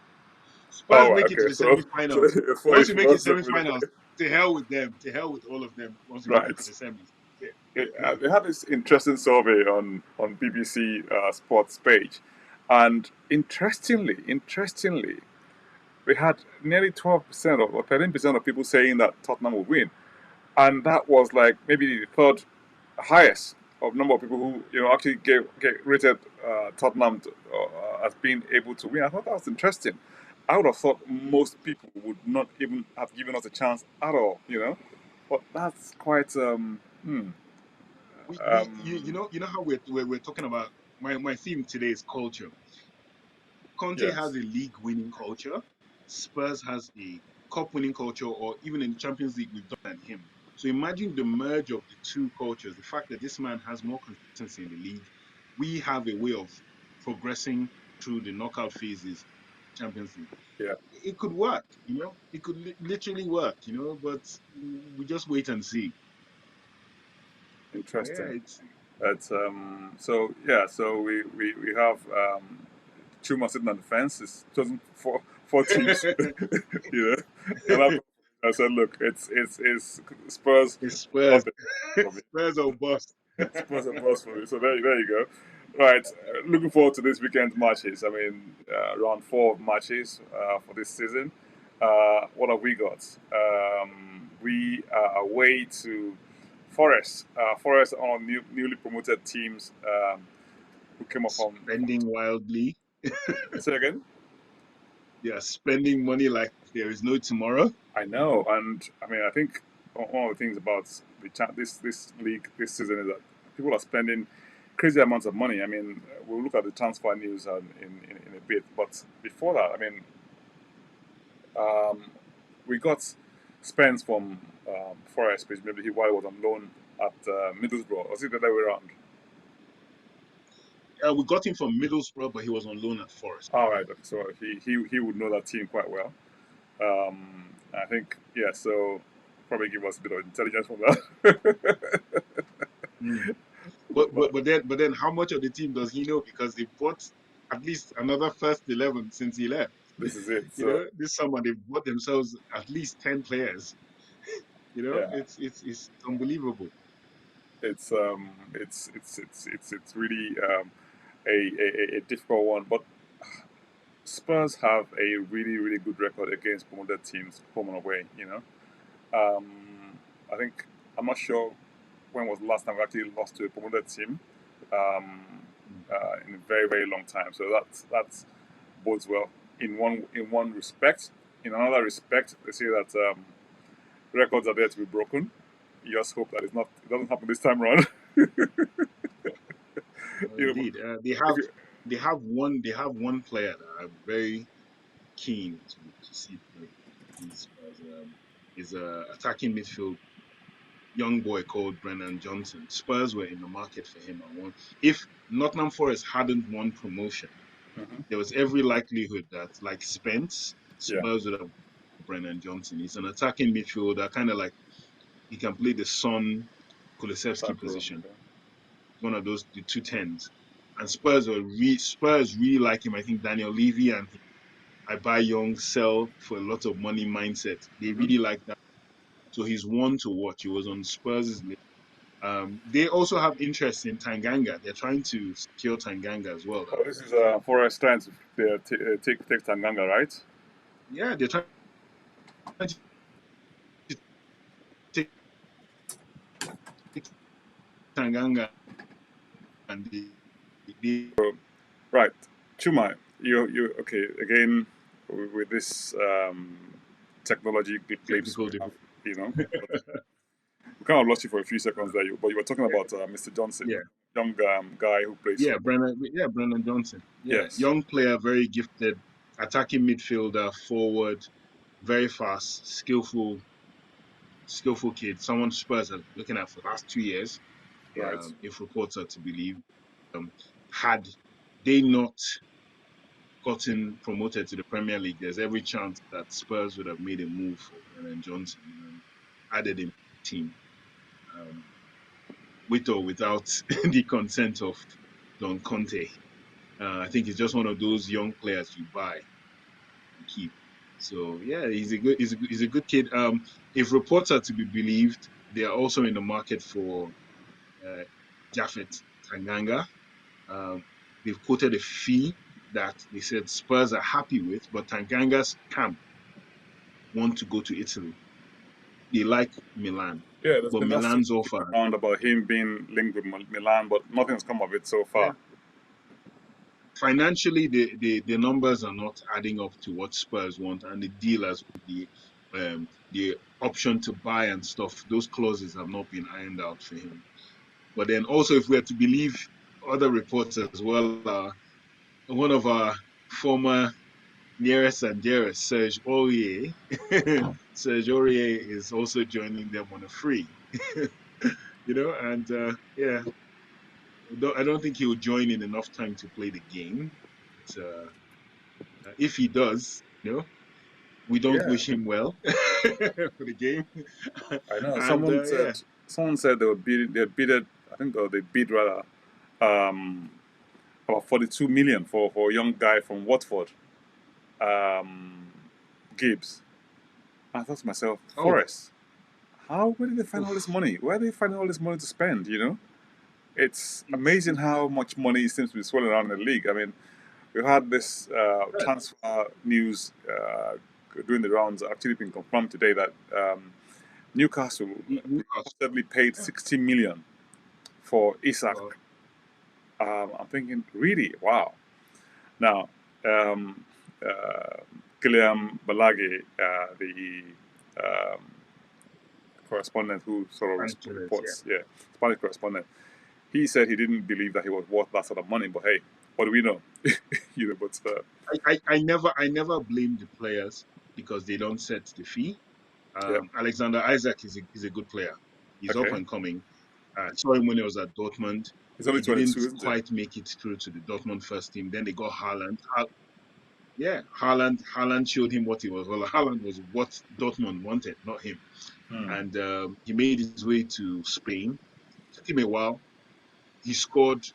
[SPEAKER 2] Spurs
[SPEAKER 3] right,
[SPEAKER 2] make it to
[SPEAKER 3] okay.
[SPEAKER 2] the
[SPEAKER 3] So
[SPEAKER 2] semi-finals.
[SPEAKER 3] for
[SPEAKER 2] Once
[SPEAKER 3] if
[SPEAKER 2] we
[SPEAKER 3] you
[SPEAKER 2] make it
[SPEAKER 3] also
[SPEAKER 2] semi-finals, to hell with them. To hell with all of them. Once we make it to
[SPEAKER 3] right.
[SPEAKER 2] the semis.
[SPEAKER 3] They had this interesting survey on BBC Sports page, and interestingly, we had nearly 12% or 13% of people saying that Tottenham will win, and that was like maybe the third highest of number of people who actually get rated Tottenham as being able to win. I thought that was interesting. I would have thought most people would not even have given us a chance at all, but that's quite
[SPEAKER 2] You know how we're talking about my theme today is culture. Conte has
[SPEAKER 3] yes,
[SPEAKER 2] a league winning culture. Spurs has a cup winning culture, or even in the Champions League, we've done than him. So imagine the merge of the two cultures. The fact that this man has more consistency in the league, we have a way of progressing through the knockout phases, Champions League.
[SPEAKER 3] yeah,
[SPEAKER 2] It could work, It could literally work, But we just wait and see. But yeah,
[SPEAKER 3] interesting.
[SPEAKER 2] it's
[SPEAKER 3] That's so yeah. So we have Chuma sitting on the fence. It's chosen four teams, you know. And I said, look, it's Spurs
[SPEAKER 2] it's
[SPEAKER 3] or
[SPEAKER 2] Spurs,
[SPEAKER 3] the for me.
[SPEAKER 2] Spurs or bust.
[SPEAKER 3] Spurs and Spurs for me. So there you go. Right, looking forward to this weekend's matches. I mean, round 4 matches for this season. What have we got? We are away to Forest. Forest are newly promoted teams who came up from.
[SPEAKER 2] Spending wildly.
[SPEAKER 3] Say again.
[SPEAKER 2] They are spending money like there is no tomorrow.
[SPEAKER 3] I know, and I mean, I think one of the things about this league this season is that people are spending crazy amounts of money. I mean, we'll look at the transfer news in a bit, but before that, I mean, we got Spence from Forest, presumably while he was on loan at Middlesbrough. Was it the other way around?
[SPEAKER 2] We got him from Middlesbrough, but he was on loan at Forest.
[SPEAKER 3] All right, okay, so he would know that team quite well. I think yeah, so probably give us a bit of intelligence from that.
[SPEAKER 2] Mm.
[SPEAKER 3] but, but
[SPEAKER 2] But then how much of the team does he know? Because they bought at least another first 11 since he left.
[SPEAKER 3] this is it. So
[SPEAKER 2] This summer they've bought themselves at least 10 players.
[SPEAKER 3] yeah,
[SPEAKER 2] It's unbelievable.
[SPEAKER 3] it's really a difficult one. But Spurs have a really good record against promoted teams, home and away. I think I'm not sure when was the last time we actually lost to a promoted team in a very long time. So that bodes well in one respect. In another respect, they say that records are there to be broken. You just hope that it doesn't happen this time around. You know,
[SPEAKER 2] Indeed,
[SPEAKER 3] if you,
[SPEAKER 2] they have one player that I'm very keen to see play. Is a attacking midfield young boy called Brennan Johnson. Spurs were in the market for him at one. If Nottingham Forest hadn't won promotion,
[SPEAKER 3] Mhm.
[SPEAKER 2] there was every likelihood that, like Spence,
[SPEAKER 3] yeah,
[SPEAKER 2] Spurs would have Brennan Johnson. He's an attacking midfielder, kind of like he can play the Son Kulusevski
[SPEAKER 3] type role.
[SPEAKER 2] position,
[SPEAKER 3] Okay.
[SPEAKER 2] one of those the two tens. And Spurs really like him. I think Daniel Levy and I buy young, sell for a lot of money mindset. They
[SPEAKER 3] hmm
[SPEAKER 2] really like that. So he's one to watch. He was on Spurs' list. They also have interest in Tanganga. They're trying to secure Tanganga as well.
[SPEAKER 3] Oh, this is Forest trying to take Tanganga, right?
[SPEAKER 2] Yeah, they're trying to take Tanganga, and they
[SPEAKER 3] Right. Chuma, you okay again with this technology glitch
[SPEAKER 2] technical
[SPEAKER 3] we have,
[SPEAKER 2] difficulty.
[SPEAKER 3] you know. But we kind of lost you for a few seconds there, but you were talking about Mr. Johnson,
[SPEAKER 2] Yeah,
[SPEAKER 3] young guy who plays for.
[SPEAKER 2] Brennan Johnson. Yeah,
[SPEAKER 3] Yes.
[SPEAKER 2] young player, very gifted, attacking midfielder, forward, very fast, skillful kid. Someone Spurs are looking at for the last 2 years.
[SPEAKER 3] Right.
[SPEAKER 2] If reports are to believe, had they not gotten promoted to the Premier League, there's every chance that Spurs would have made a move for Brennan Johnson and added him to the team, um, with or without the consent of Don Conte. I think he's just one of those young players you buy and keep. So yeah, he's a good kid. If reports are to be believed, they are also in the market for uh, Japhet Tanganga. Um, they've quoted a fee that they said Spurs are happy with, but Tanganga's camp want to go to Italy. They like Milan,
[SPEAKER 3] Yeah, there's
[SPEAKER 2] but
[SPEAKER 3] been lots of
[SPEAKER 2] Milan's offer,
[SPEAKER 3] around about him being linked with Milan, but nothing's come of it so
[SPEAKER 2] yeah,
[SPEAKER 3] far.
[SPEAKER 2] financially, the numbers are not adding up to what Spurs want, and the dealers, the option to buy and stuff, those clauses have not been ironed out for him. But then also, if we are to believe other reports as well, one of our former nearest and dearest, Serge Aurier, Serge Aurier is also joining them on a free. And yeah, I don't think he will join in enough time to play the game. But if he does, we don't
[SPEAKER 3] Yeah,
[SPEAKER 2] wish him well for the game.
[SPEAKER 3] I know.
[SPEAKER 2] And yeah,
[SPEAKER 3] Someone said they bidded. I think they bid rather um, about 42 million for a young guy from Watford, um, Gibbs. I thought to myself,
[SPEAKER 2] oh,
[SPEAKER 3] Forest, how where did they find all this
[SPEAKER 2] oof,
[SPEAKER 3] money? Where are they finding all this money to spend? It's
[SPEAKER 2] it's
[SPEAKER 3] amazing how much money seems to be swirling around in the league. I mean, we've had this transfer news doing the rounds, actually been confirmed today that Newcastle
[SPEAKER 2] Newcastle.
[SPEAKER 3] reportedly paid
[SPEAKER 2] Yeah,
[SPEAKER 3] 60 million for Isak.
[SPEAKER 2] well,
[SPEAKER 3] I'm thinking, really? Wow. Now, um, uh, Guillaume Balagi, the um, correspondent who sort of
[SPEAKER 2] yeah.
[SPEAKER 3] reports, yeah, Spanish correspondent, he said he didn't believe that he was worth that sort of money. But hey, what do we know? But
[SPEAKER 2] I never blame the players because they don't set the fee.
[SPEAKER 3] yeah,
[SPEAKER 2] Alexander Isaac is a good player. He's up
[SPEAKER 3] okay.
[SPEAKER 2] and coming. I saw him when he was at Dortmund.
[SPEAKER 3] He's only
[SPEAKER 2] He didn't
[SPEAKER 3] 22, isn't it?
[SPEAKER 2] quite make it through to the Dortmund first team. Then they got Haaland. Yeah, Haaland showed him what he was. Well, Haaland was what Dortmund wanted, not him.
[SPEAKER 3] Hmm.
[SPEAKER 2] And he made his way to Spain. Took him a while. He scored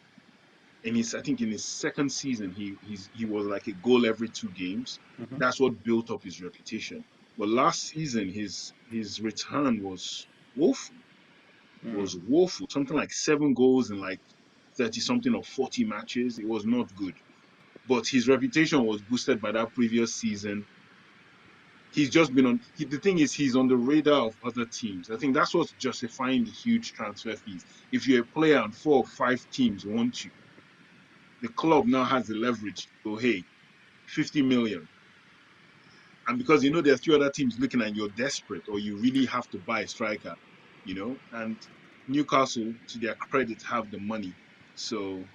[SPEAKER 2] I think in his second season, he was like a goal every 2 games.
[SPEAKER 3] Mm-hmm.
[SPEAKER 2] That's what built up his reputation. But last season, his return was woeful.
[SPEAKER 3] Mm.
[SPEAKER 2] Was woeful. Something like 7 goals in like 30 something or 40 matches. It was not good. But his reputation was boosted by that previous season. He's just been the thing is, he's on the radar of other teams. I think that's what's justifying the huge transfer fees. If you're a player and 4 or 5 teams want you, the club now has the leverage to go, hey, 50 million. And because there's three other teams looking and you're desperate or you really have to buy a striker, and Newcastle, to their credit, have the money. So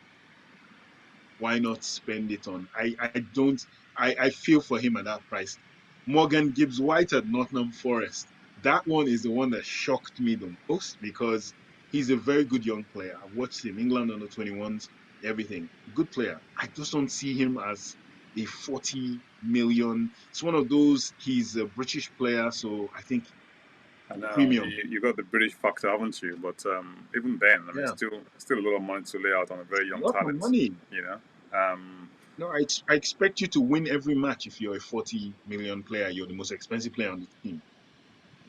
[SPEAKER 2] why not spend it on? I don't I feel for him at that price. Morgan Gibbs White at Nottingham Forest. That one is the one that shocked me the most because he's a very good young player. I've watched him, England under 21s, everything. Good player. I just don't see him as a 40 million. It's one of those, he's a British player, so I think
[SPEAKER 3] And now
[SPEAKER 2] premium.
[SPEAKER 3] you got the British factor, haven't you? But even then, I mean,
[SPEAKER 2] Yeah.
[SPEAKER 3] still a lot of money to lay out on a very
[SPEAKER 2] A
[SPEAKER 3] young
[SPEAKER 2] lot of
[SPEAKER 3] talent.
[SPEAKER 2] money.
[SPEAKER 3] You know. Um,
[SPEAKER 2] No, I expect you to win every match if you're a 40 million player. You're the most expensive player on the team.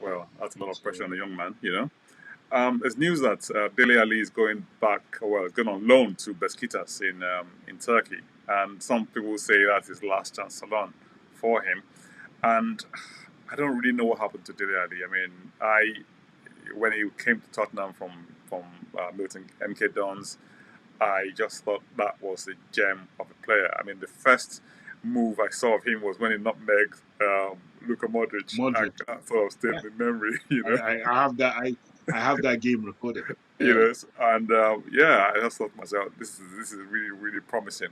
[SPEAKER 3] well, that's a lot of pressure
[SPEAKER 2] So
[SPEAKER 3] on the young man. You know. There's news that Dele Alli is going back, well, going on loan to Besiktas in Turkey, and some people say that's his last chance salon for him. And I don't really know what happened to Dele Alli. I mean, when he came to Tottenham from Milton MK Dons, I just thought that was a gem of a player. I mean, the first move I saw of him was when he nutmegged Luka Modric.
[SPEAKER 2] Modric.
[SPEAKER 3] I sort of stayed
[SPEAKER 2] Yeah,
[SPEAKER 3] in memory, you know.
[SPEAKER 2] I have that. I have that game recorded.
[SPEAKER 3] You
[SPEAKER 2] Yeah.
[SPEAKER 3] know, and yeah, I just thought to myself, this is really really promising.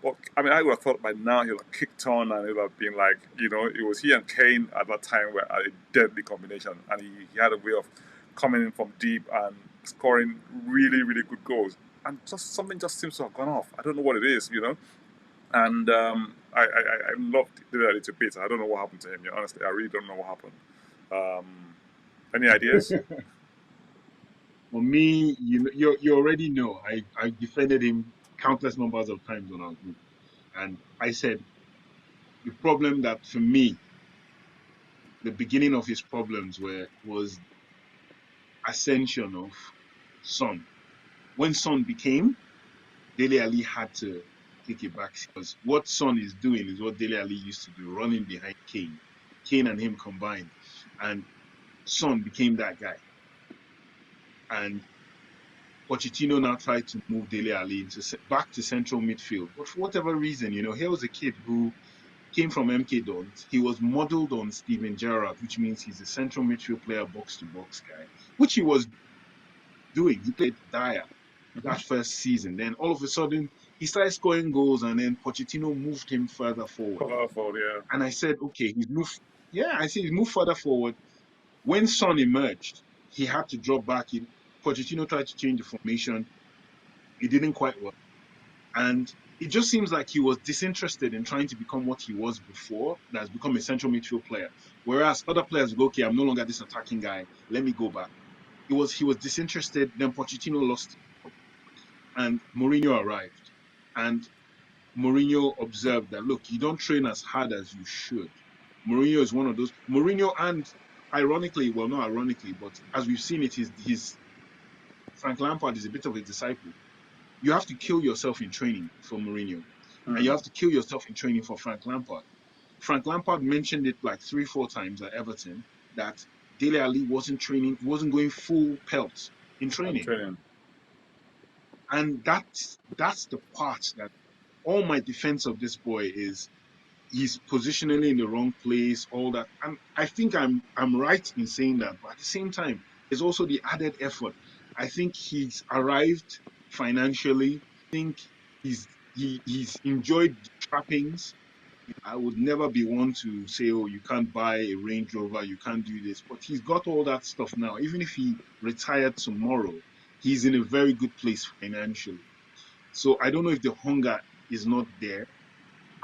[SPEAKER 3] But I mean, I would have thought by now he would have kicked on and it would have been like, it was he and Kane at that time were a deadly combination, and he had a way of coming in from deep and scoring really really good goals. And just something just seems to have gone off. I don't know what it is, you know. And I loved it a bit. I don't know what happened to him. Honestly, I really don't know what happened. Um, any ideas?
[SPEAKER 2] For me, you already know. I defended him countless numbers of times on our group, and I said the problem that for me, the beginning of his problems was ascension of Son. When Son became, Dele Ali had to take it back because what Son is doing is what Dele Ali used to do, running behind Kane. Kane and him combined. And Son became that guy. And Pochettino now tried to move Dele Ali back to central midfield. But for whatever reason, here was a kid who came from MK Dons. He was modeled on Steven Gerrard, which means he's a central midfield player, box to box guy, which he was doing. He played dire that first season. Then all of a sudden, he started scoring goals, and then Pochettino moved him further forward.
[SPEAKER 3] Powerful, yeah.
[SPEAKER 2] And I said, okay, he's moved. Yeah, I see he's moved further forward. When Son emerged, he had to drop back. Pochettino tried to change the formation. It didn't quite work. And it just seems like he was disinterested in trying to become what he was before, that's become a central midfield player. Whereas other players go, okay, I'm no longer this attacking guy. Let me go back. He was disinterested. Then Pochettino lost, and Mourinho arrived. And Mourinho observed that, look, you don't train as hard as you should. Mourinho is one of those. Mourinho, and ironically, well, not ironically, but as we've seen it, his Frank Lampard is a bit of a disciple. You have to kill yourself in training for Mourinho, and you
[SPEAKER 3] Mm.
[SPEAKER 2] have to kill yourself in training for Frank Lampard. Frank Lampard mentioned it like 3, 4 times at Everton that Dele Alli wasn't training, wasn't going full pelt in
[SPEAKER 3] I'm
[SPEAKER 2] training,
[SPEAKER 3] training.
[SPEAKER 2] and that's the part that all my defense of this boy is he's positionally in the wrong place, all that. And I think I'm right in saying that, but at the same time, there's also the added effort. I think he's arrived financially. I think he's enjoyed the trappings. I would never be one to say, oh, you can't buy a Range Rover, you can't do this. But he's got all that stuff now. Even if he retired tomorrow, he's in a very good place financially. So I don't know if the hunger is not there.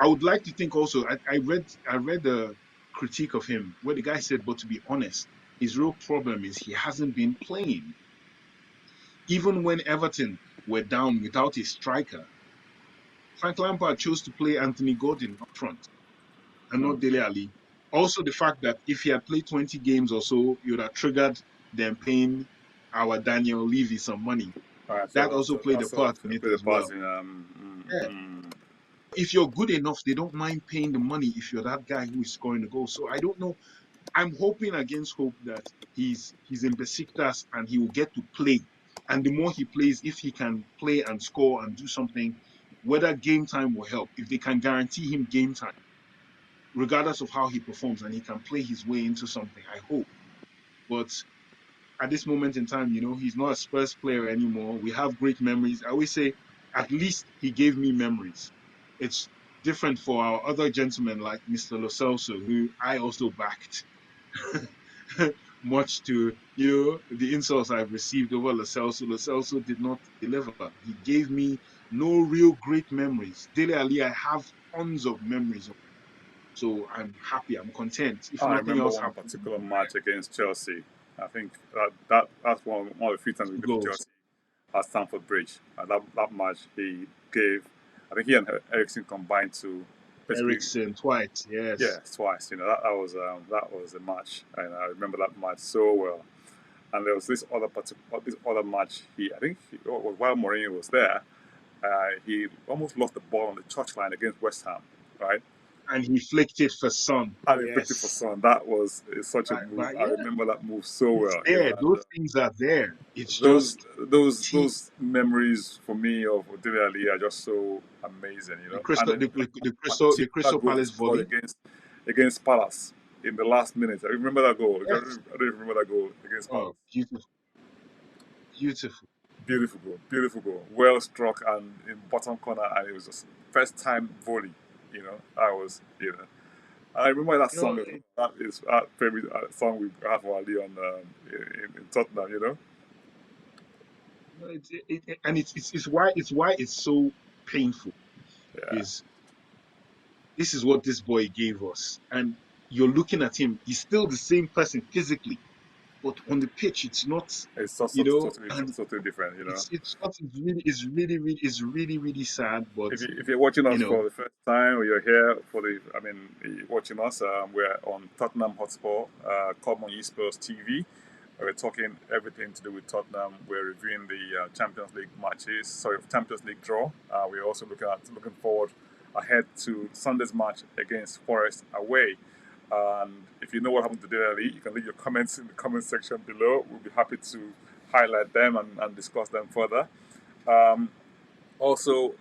[SPEAKER 2] I would like to think also. I read the critique of him where the guy said, but to be honest, his real problem is he hasn't been playing. Even when Everton were down without a striker, Frank Lampard chose to play Anthony Gordon up front and
[SPEAKER 3] Mm.
[SPEAKER 2] not Dele Ali. Also, the fact that if he had played 20 games or so, it would have triggered them paying our Daniel Levy some money.
[SPEAKER 3] All right,
[SPEAKER 2] That
[SPEAKER 3] so
[SPEAKER 2] also played a
[SPEAKER 3] that's sort
[SPEAKER 2] part in
[SPEAKER 3] of
[SPEAKER 2] it
[SPEAKER 3] play the
[SPEAKER 2] as well.
[SPEAKER 3] part in
[SPEAKER 2] Yeah. If you're good enough, they don't mind paying the money if you're that guy who is scoring the goal. So I don't know. I'm hoping against hope that he's in Besiktas and he will get to play. And the more he plays, if he can play and score and do something, whether game time will help. If they can guarantee him game time, regardless of how he performs, and he can play his way into something. I hope, but at this moment in time, he's not a Spurs player anymore. We have great memories. I always say, at least he gave me memories. It's different for our other gentlemen like Mr. Lo Celso, who I also backed. Much to the insults I've received over Lo Celso. Lo Celso did not deliver. He gave me no real great memories. Dele Alli, I have tons of memories of. So I'm happy. I'm content. If
[SPEAKER 3] I
[SPEAKER 2] nothing
[SPEAKER 3] remember
[SPEAKER 2] else
[SPEAKER 3] one
[SPEAKER 2] happens,
[SPEAKER 3] particular match against Chelsea. I think that's one of the few times we
[SPEAKER 2] two
[SPEAKER 3] beat
[SPEAKER 2] goals.
[SPEAKER 3] Chelsea at Stamford Bridge. And that match he gave, I think he and Ericsson combined to basically,
[SPEAKER 2] Ericsson twice.
[SPEAKER 3] yeah,
[SPEAKER 2] Yes.
[SPEAKER 3] twice. That was a match, and I remember that match so well. And there was this other match. I think while Mourinho was there, he almost lost the ball on the touchline against West Ham, right?
[SPEAKER 2] And he flicked it for Son.
[SPEAKER 3] And he picked it for
[SPEAKER 2] Yes.
[SPEAKER 3] Son. That was such a move.
[SPEAKER 2] But
[SPEAKER 3] I
[SPEAKER 2] yeah,
[SPEAKER 3] remember that move so
[SPEAKER 2] it's
[SPEAKER 3] well.
[SPEAKER 2] there. Those things are there. It's
[SPEAKER 3] Those
[SPEAKER 2] just
[SPEAKER 3] those
[SPEAKER 2] team.
[SPEAKER 3] those memories for me of Dele Alli are just so amazing,
[SPEAKER 2] The
[SPEAKER 3] And
[SPEAKER 2] Crystal,
[SPEAKER 3] then
[SPEAKER 2] the Crystal, the
[SPEAKER 3] particular
[SPEAKER 2] Crystal
[SPEAKER 3] goal he
[SPEAKER 2] Palace
[SPEAKER 3] scored
[SPEAKER 2] volley.
[SPEAKER 3] against Palace in the last minute. I remember that goal. I
[SPEAKER 2] Yes.
[SPEAKER 3] don't even remember that goal against
[SPEAKER 2] Oh,
[SPEAKER 3] Palace.
[SPEAKER 2] beautiful, beautiful.
[SPEAKER 3] Beautiful goal, beautiful goal. Well struck and in bottom corner, and it was just first time volley. I was I remember that
[SPEAKER 2] You know,
[SPEAKER 3] song as well. That is our favorite song we have for Ali on in Tottenham.
[SPEAKER 2] and it's why it's so painful.
[SPEAKER 3] Yeah,
[SPEAKER 2] Is this is what this boy gave us, and you're looking at him. He's still the same person physically, but on the pitch, it's not.
[SPEAKER 3] it's just totally
[SPEAKER 2] And
[SPEAKER 3] totally different.
[SPEAKER 2] it's really sad, but
[SPEAKER 3] If you're watching
[SPEAKER 2] you
[SPEAKER 3] us
[SPEAKER 2] know
[SPEAKER 3] for the first time or you're here for you're watching us, we're on Tottenham Hotspur, On Ye Spurs TV. We're talking everything to do with Tottenham. We're reviewing the Champions League matches, sorry, Champions League draw. We're also looking forward ahead to Sunday's match against Forest away. And if you know what happened to Dele Alli, you can leave your comments in the comment section below. We'll be happy to highlight them and discuss them further. Um, Also,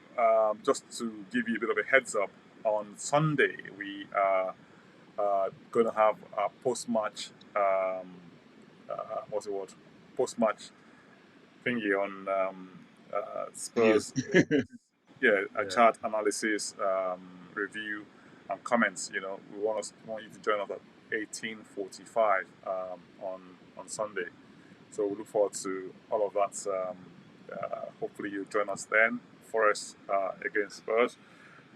[SPEAKER 3] just to give you a bit of a heads up, on Sunday we are going to have a post-match, what's the word? Post-match thingy on
[SPEAKER 2] yeah.
[SPEAKER 3] Spurs. Yeah, a
[SPEAKER 2] Yeah.
[SPEAKER 3] chart analysis, review, and comments. Want you to join us at 18:45 on Sunday. So we look forward to all of that. Hopefully you join us then. Forest against Spurs.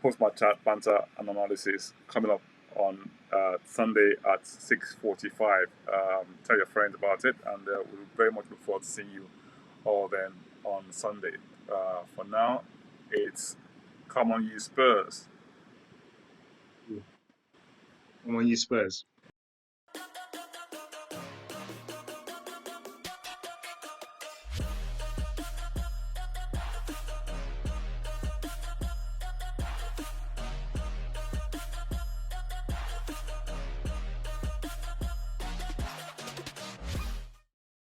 [SPEAKER 3] Post-match chat, banter, and analysis coming up on Sunday at 6:45. Tell your friends about it, and we very much look forward to seeing you all then on Sunday. For now, it's come on, you Spurs.
[SPEAKER 2] On Ye Spurs.